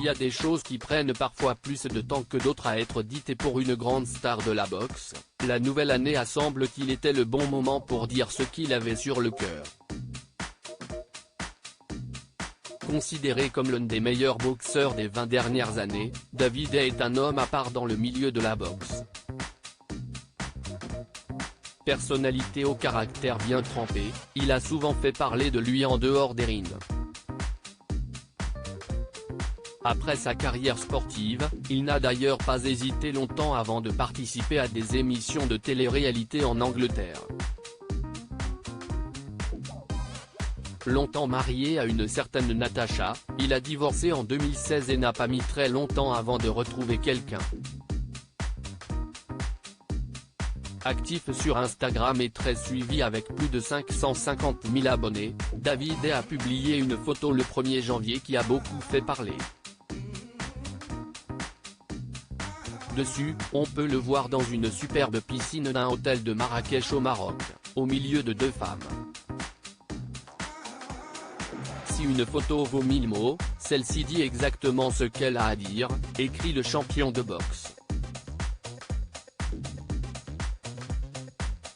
y a des choses qui prennent parfois plus de temps que d'autres à être dites et pour une grande star de la boxe, la nouvelle année semble qu'il était le bon moment pour dire ce qu'il avait sur le cœur. Considéré comme l'un des meilleurs boxeurs des 20 dernières années, Davide est un homme à part dans le milieu de la boxe. Personnalité au caractère bien trempé, il a souvent fait parler de lui en dehors des rings. Après sa carrière sportive, il n'a d'ailleurs pas hésité longtemps avant de participer à des émissions de télé-réalité en Angleterre. Longtemps marié à une certaine Natasha, il a divorcé en 2016 et n'a pas mis très longtemps avant de retrouver quelqu'un. Actif sur Instagram et très suivi avec plus de 550 000 abonnés, Davide a publié une photo le 1er janvier qui a beaucoup fait parler. Dessus, on peut le voir dans une superbe piscine d'un hôtel de Marrakech au Maroc, au milieu de 2 femmes. Si une photo vaut 1000 mots, celle-ci dit exactement ce qu'elle a à dire, écrit le champion de boxe.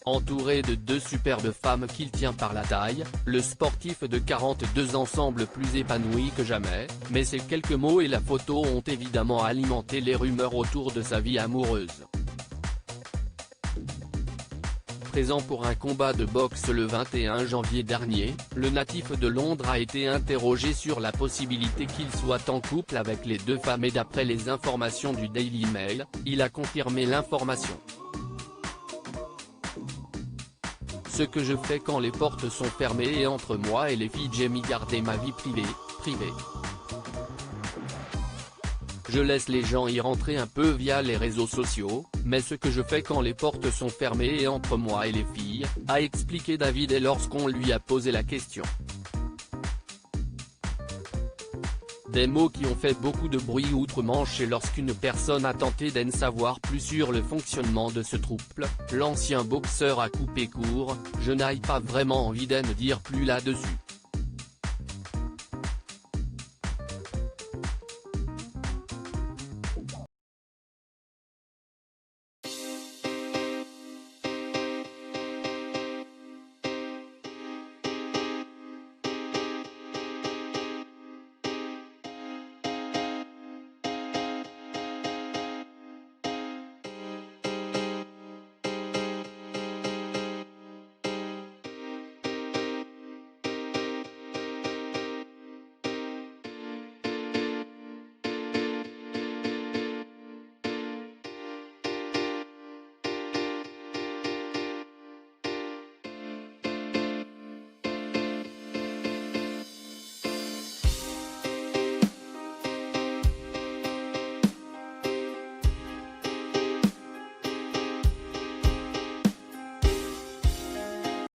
Entouré de 2 superbes femmes qu'il tient par la taille, le sportif de 42 ans semble plus épanoui que jamais, mais ces quelques mots et la photo ont évidemment alimenté les rumeurs autour de sa vie amoureuse. Présent pour un combat de boxe le 21 janvier dernier, le natif de Londres a été interrogé sur la possibilité qu'il soit en couple avec les 2 femmes et d'après les informations du Daily Mail, il a confirmé l'information. Ce que je fais quand les portes sont fermées et entre moi et les filles j'aime garder ma vie privée. Je laisse les gens y rentrer un peu via les réseaux sociaux, mais ce que je fais quand les portes sont fermées et entre moi et les filles, a expliqué Davide lorsqu'on lui a posé la question. Des mots qui ont fait beaucoup de bruit outre-Manche et lorsqu'une personne a tenté d'en savoir plus sur le fonctionnement de ce trouble, l'ancien boxeur a coupé court, je n'ai pas vraiment envie d'en dire plus là-dessus.